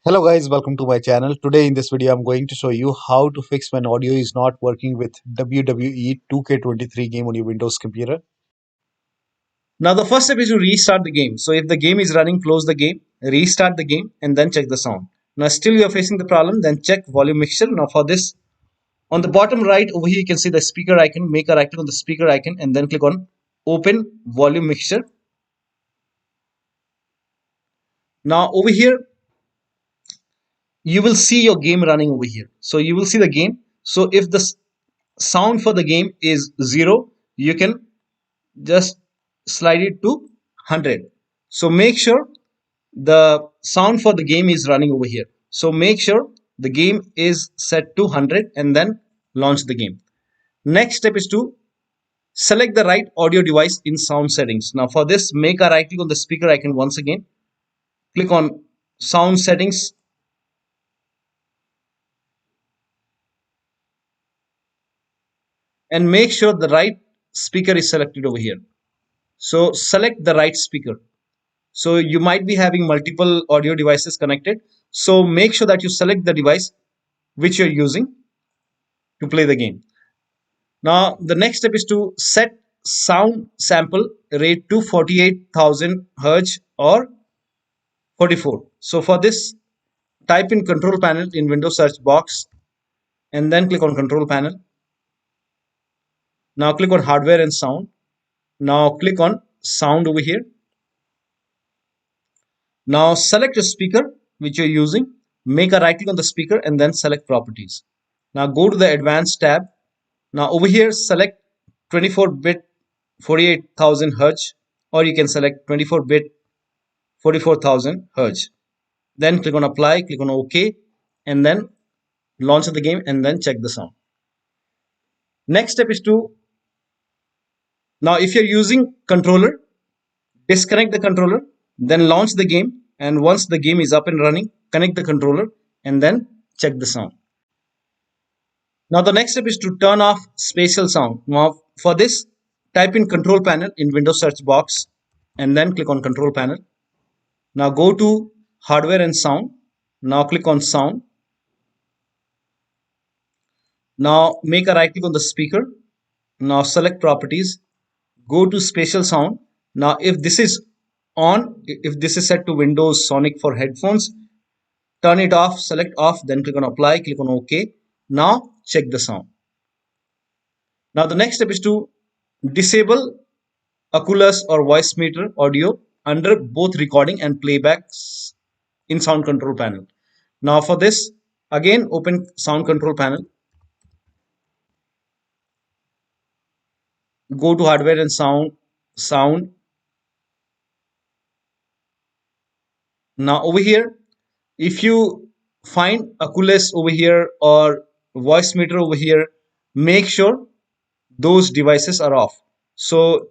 Hello guys, welcome to my channel. Today in this video I'm going to show you how to fix when audio is not working with WWE 2K23 game on your Windows computer. Now the first step is to restart the game. So if the game is running, close the game, restart the game and then check the sound. Now still you are facing the problem, then check volume mixture. Now for this, on the bottom right over here you can see the speaker icon. Make a right click on the speaker icon and then click on open volume mixture. Now over here you will see your game running over here. So you will see the game. So if the sound for the game is 0, you can just slide it to 100. So make sure the sound for the game is running over here. So make sure the game is set to 100 and then launch the game. Next step is to select the right audio device in sound settings. Now for this, make a right click on the speaker icon once again. Click on sound settings. And make sure the right speaker is selected over here. So select the right speaker. So you might be having multiple audio devices connected. So make sure that you select the device which you're using to play the game. Now the next step is to set sound sample rate to 48,000 Hz or 44. So for this, type in control panel in Windows search box and then click on control panel. Now click on hardware and sound. Now click on sound over here. Now select a speaker which you're using. Make a right click on the speaker and then select properties. Now go to the advanced tab. Now over here select 24-bit 48,000 Hz or you can select 24-bit 44,000 Hz. Then click on apply, click on OK and then launch the game and then check the sound. Next step is to, now if you're using controller, disconnect the controller, then launch the game, and once the game is up and running, connect the controller and then check the sound. Now the next step is to turn off spatial sound. Now for this, type in control panel in Windows search box and then click on control panel. Now go to hardware and sound. Now click on sound. Now make a right click on the speaker. Now select properties. Go to spatial sound. Now if this is on, if this is set to Windows Sonic for headphones, turn it off, select off, then click on apply, click on OK. Now check the sound. Now the next step is to disable Oculus or voicemeeter audio under both recording and playbacks in sound control panel. Now for this, again open sound control panel. Go to hardware and sound. Now over here, if you find Oculus over here or voicemeeter over here, make sure those devices are off. So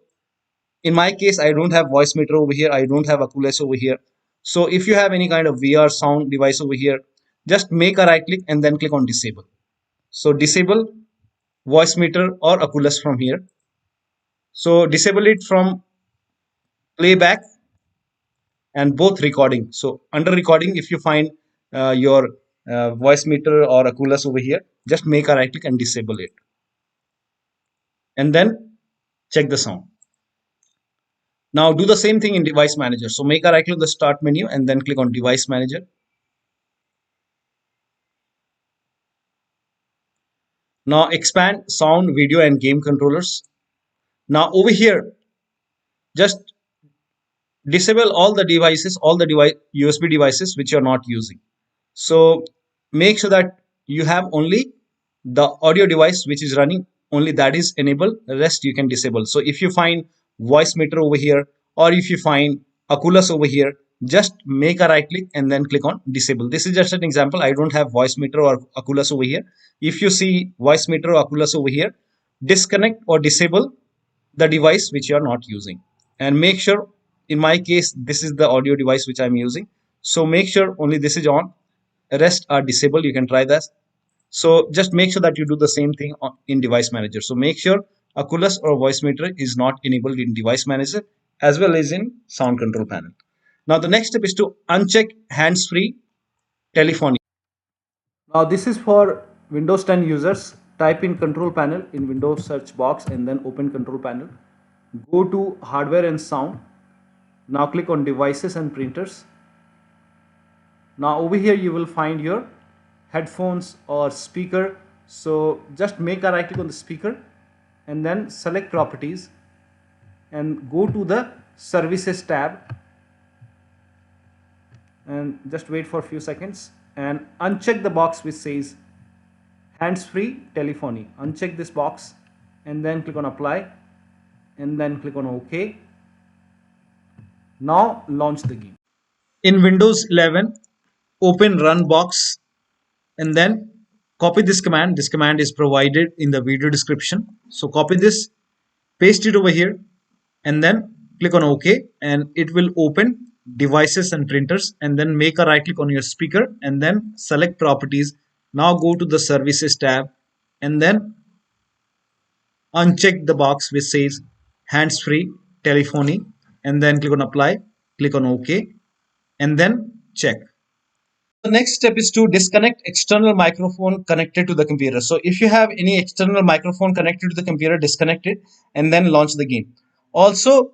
in my case, I don't have voicemeeter over here, I don't have Oculus over here. So if you have any kind of VR sound device over here, just make a right click and then click on disable. So disable voicemeeter or Oculus from here. So disable it from playback and both recording. So under recording, if you find your voicemeeter or Oculus over here, just make a right click and disable it and then check the sound. Now do the same thing in device manager. So make a right click on the start menu and then click on device manager. Now expand sound, video and game controllers. Now over here, just disable all the devices, all the USB devices which you're not using. So make sure that you have only the audio device which is running, only that is enabled, the rest you can disable. So if you find voicemeeter over here or if you find Oculus over here, just make a right click and then click on disable. This is just an example. I don't have voicemeter or Oculus over here. If you see voicemeter or Oculus over here, disconnect or disable the device which you are not using and make sure, in my case this is the audio device which I'm using, so make sure only this is on, rest are disabled. You can try that. So just make sure that you do the same thing in device manager. So make sure Oculus or voicemeter is not enabled in device manager as well as in sound control panel. Now the next step is to uncheck hands-free Telephony. Now this is for Windows 10 users. Type in control panel in Windows search box and then open control panel. Go to hardware and sound. Now click on devices and printers. Now over here you will find your headphones or speaker. So just make a right click on the speaker and then select properties and go to the services tab and just wait for a few seconds and uncheck the box which says hands-free telephony. Uncheck this box and then click on apply and then click on OK. Now launch the game. In Windows 11, open run box and then copy this command. This command is provided in the video description. So copy this, paste it over here and then click on OK and it will open devices and printers and then make a right click on your speaker and then select properties. Now go to the services tab and then uncheck the box which says hands-free telephony and then click on apply, click on OK and then check. The next step is to disconnect external microphone connected to the computer. So if you have any external microphone connected to the computer, disconnect it and then launch the game. Also,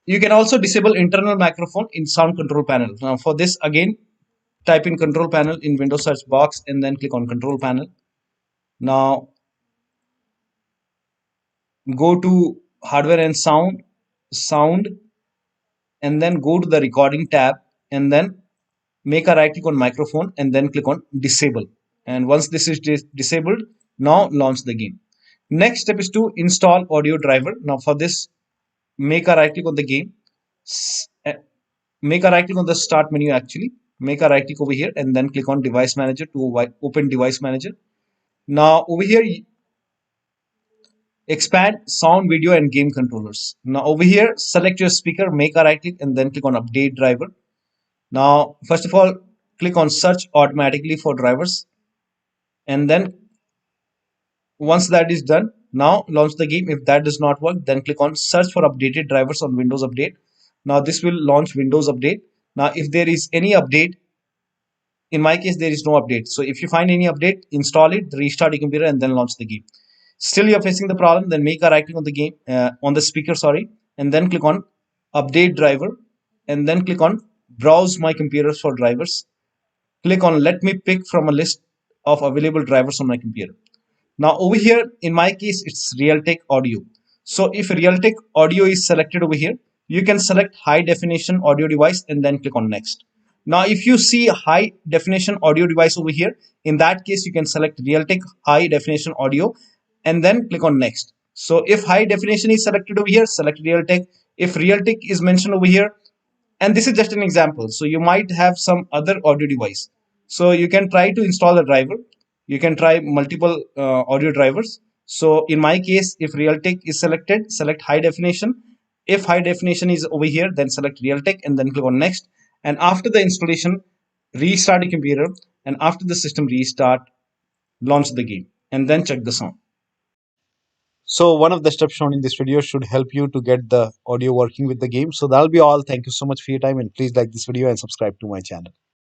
you can also disable internal microphone in sound control panel. Now for this again, type in control panel in Windows search box and then click on control panel. Now go to hardware and sound and then go to the recording tab and then make a right click on microphone and then click on disable. And once this is disabled, now launch the game. Next step is to install audio driver. Now for this, make a right click on the game, make a right click on the start menu actually, make a right click over here and then click on device manager to open device manager. Now over here, expand sound, video and game controllers. Now over here, select your speaker, make a right click and then click on update driver. Now, first of all, click on search automatically for drivers and then once that is done, now launch the game. If that does not work, then click on search for updated drivers on Windows Update. Now this will launch Windows Update. Now if there is any update, in my case there is no update. So if you find any update, install it, restart your computer and then launch the game. Still you're facing the problem, then make a right click on the game, on the speaker, sorry, and then click on update driver and then click on browse my computers for drivers. Click on let me pick from a list of available drivers on my computer. Now over here, in my case, it's Realtek audio. So if Realtek audio is selected over here, you can select high definition audio device and then click on next. Now if you see high definition audio device over here, in that case, you can select Realtek high definition audio and then click on next. So if high definition is selected over here, select Realtek. If Realtek is mentioned over here, and this is just an example, so you might have some other audio device, so you can try to install a driver. You can try multiple audio drivers. So in my case, if Realtek is selected, select high definition. If high definition is over here, then select Realtek and then click on next. And after the installation, restart the computer, and after the system restart, launch the game and then check the sound. So one of the steps shown in this video should help you to get the audio working with the game. So that'll be all. Thank you so much for your time and please like this video and subscribe to my channel.